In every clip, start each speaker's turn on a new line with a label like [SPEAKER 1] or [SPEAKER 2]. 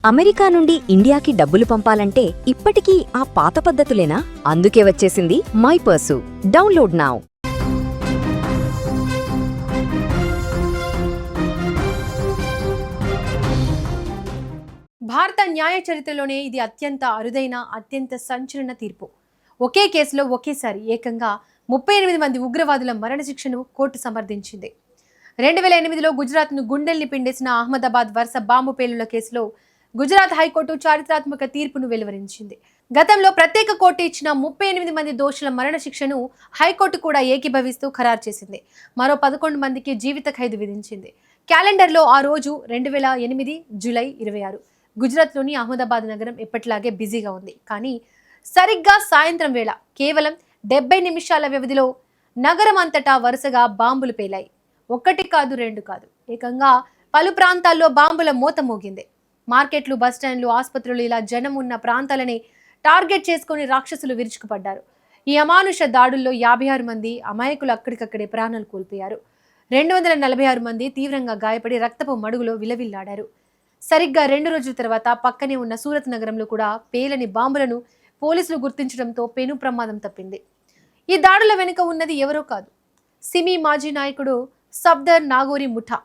[SPEAKER 1] America నుండి ఇండియాకి డబ్బులు పంపాలంటే ఇప్పటికీ ఆ పాత పద్ధతులేనా? అందుకే వచ్చేసింది మై పర్సు. Download now.
[SPEAKER 2] భారత న్యాయ చరిత్రలోనే ఇది అత్యంత అరుదైన, అత్యంత సంచలన తీర్పు. ఒకే కేసులో ఒకేసారి ఏకంగా 38 మంది ఉగ్రవాదుల మరణశిక్షను కోర్టు సమర్థించింది. 2008లో గుజరాత్ను గుండెల్ని పిండేసిన అహ్మదాబాద్ వరుస బాంబు పేలుళ్ల కేసులో గుజరాత్ హైకోర్టు చారిత్రాత్మక తీర్పును వెలువరించింది. గతంలో ప్రత్యేక కోర్టు ఇచ్చిన 38 మంది దోషుల మరణశిక్షను హైకోర్టు కూడా ఏకీభవిస్తూ ఖరారు చేసింది. మరో 11 మందికి జీవిత ఖైదు విధించింది. క్యాలెండర్లో ఆ రోజు 2008 జూలై 26. గుజరాత్లోని అహ్మదాబాద్ నగరం ఎప్పటిలాగే బిజీగా ఉంది. కానీ సరిగ్గా సాయంత్రం వేళ కేవలం 70 నిమిషాల వ్యవధిలో నగరం అంతటా వరుసగా బాంబులు పేలాయి. ఒక్కటి కాదు, రెండు కాదు, ఏకంగా పలు ప్రాంతాల్లో బాంబుల మోత మోగింది. మార్కెట్లు, బస్టాండ్లు, ఆసుపత్రులు ఇలా జనం ఉన్న ప్రాంతాలని టార్గెట్ చేసుకుని రాక్షసులు విరుచుకుపడ్డారు. ఈ అమానుష దాడుల్లో 56 మంది అమాయకులు అక్కడికక్కడే ప్రాణాలు కోల్పోయారు. 246 మంది తీవ్రంగా గాయపడి రక్తపు మడుగులో విలవిల్లాడారు. సరిగ్గా 2 రోజుల తర్వాత పక్కనే ఉన్న సూరత్ నగరంలో కూడా పేలని బాంబులను పోలీసులు గుర్తించడంతో పెను ప్రమాదం తప్పింది. ఈ దాడుల వెనుక ఉన్నది ఎవరో కాదు, సిమి మాజీ నాయకుడు సఫ్దర్ నాగోరి ముఠా.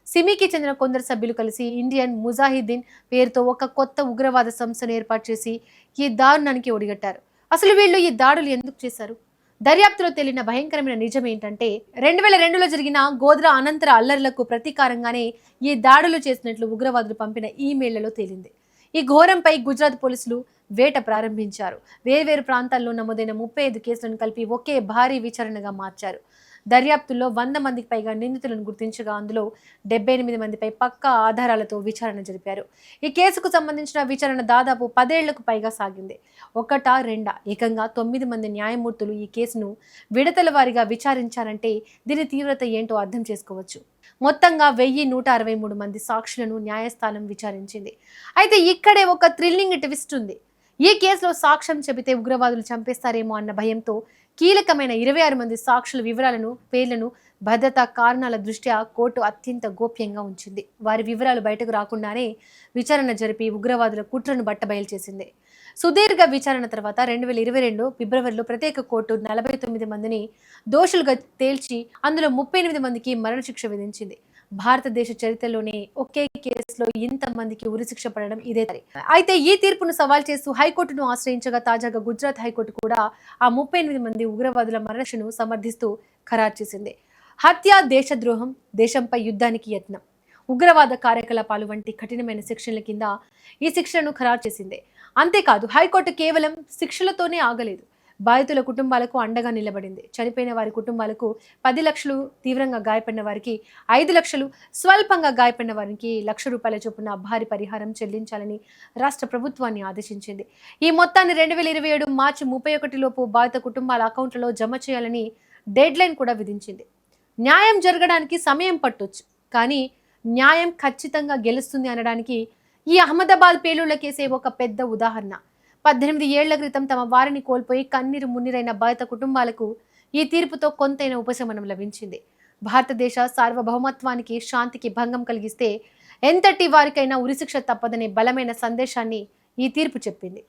[SPEAKER 2] సిమికి చెందిన కొందరు సభ్యులు కలిసి ఇండియన్ ముజాహిద్దీన్ పేరుతో ఒక కొత్త ఉగ్రవాద సంస్థను ఏర్పాటు చేసి ఈ దారుణానికి ఒడిగట్టారు. అసలు వీళ్ళు ఈ దాడులు ఎందుకు చేశారు? దర్యాప్తులో తేలిన భయంకరమైన నిజం ఏంటంటే 2002లో జరిగిన గోద్రా అనంతర అల్లర్లకు ప్రతీకారంగానే ఈ దాడులు చేసినట్లు ఉగ్రవాదులు పంపిన ఈమెయిళ్లలో తేలింది. ఈ ఘోరంపై గుజరాత్ పోలీసులు వేట ప్రారంభించారు. వేర్వేరు ప్రాంతాల్లో నమోదైన 35 కేసులను కలిపి ఒకే భారీ విచారణగా మార్చారు. దర్యాప్తుల్లో 100 మందికి పైగా నిందితులను గుర్తించగా అందులో 78 మందిపై పక్కా ఆధారాలతో విచారణ జరిపారు. ఈ కేసుకు సంబంధించిన విచారణ దాదాపు 10 ఏళ్లకు పైగా సాగింది. ఒకటా రెండా, ఏకంగా 9 మంది న్యాయమూర్తులు ఈ కేసును విడతల వారీగా విచారించారంటే దీని తీవ్రత ఏంటో అర్థం చేసుకోవచ్చు. మొత్తంగా 1163 మంది సాక్షులను న్యాయస్థానం విచారించింది. అయితే ఇక్కడే ఒక థ్రిల్లింగ్ ట్విస్ట్ ఉంది. ఈ కేసులో సాక్ష్యం చెబితే ఉగ్రవాదులు చంపేస్తారేమో అన్న భయంతో కీలకమైన 26 మంది సాక్షుల వివరాలను, పేర్లను భద్రతా కారణాల దృష్ట్యా కోర్టు అత్యంత గోప్యంగా ఉంచింది. వారి వివరాలు బయటకు రాకుండానే విచారణ జరిపి ఉగ్రవాదుల కుట్రను బట్టబయలు చేసింది. సుదీర్ఘ విచారణ తర్వాత 2022 ఫిబ్రవరిలో ప్రత్యేక కోర్టు 49 మందిని దోషులుగా తేల్చి అందులో 38 మందికి మరణశిక్ష విధించింది. భారతదేశ చరిత్రలోనే ఒకే కేసులో ఇంతమందికి ఉరిశిక్ష పడడం ఇదే. అయితే ఈ తీర్పును సవాల్ చేస్తూ హైకోర్టును ఆశ్రయించగా తాజాగా గుజరాత్ హైకోర్టు కూడా ఆ 38 మంది ఉగ్రవాదుల మరణశిక్షను సమర్థిస్తూ ఖరారు చేసింది. హత్య, దేశద్రోహం, దేశంపై యుద్ధానికి యత్నం, ఉగ్రవాద కార్యకలాపాలు వంటి కఠినమైన శిక్షల కింద ఈ శిక్షలను ఖరారు చేసింది. అంతేకాదు హైకోర్టు కేవలం శిక్షలతోనే ఆగలేదు. బాధితుల కుటుంబాలకు అండగా నిలబడింది. చనిపోయిన వారి కుటుంబాలకు 10 లక్షలు, తీవ్రంగా గాయపడిన వారికి 5 లక్షలు, స్వల్పంగా గాయపడిన వారికి ₹1,00,000 చొప్పున భారీ పరిహారం చెల్లించాలని రాష్ట్ర ప్రభుత్వాన్ని ఆదేశించింది. ఈ మొత్తాన్ని 2027 మార్చి 31 లోపు బాధిత కుటుంబాల అకౌంట్లలో జమ చేయాలని డెడ్ లైన్ కూడా విధించింది. న్యాయం జరగడానికి సమయం పట్టొచ్చు, కానీ న్యాయం ఖచ్చితంగా గెలుస్తుంది అనడానికి ఈ అహ్మదాబాద్ పేలుళ్ల కేసే ఒక పెద్ద ఉదాహరణ. 18 ఏళ్ల క్రితం తమ వారిని కోల్పోయి కన్నీరు మున్నీరైన బాధిత కుటుంబాలకు ఈ తీర్పుతో కొంతైనా ఉపశమనం లభించింది. భారతదేశ సార్వభౌమత్వానికి, శాంతికి భంగం కలిగిస్తే ఎంతటి వారికైనా ఉరిశిక్ష తప్పదనే బలమైన సందేశాన్ని ఈ తీర్పు చెప్పింది.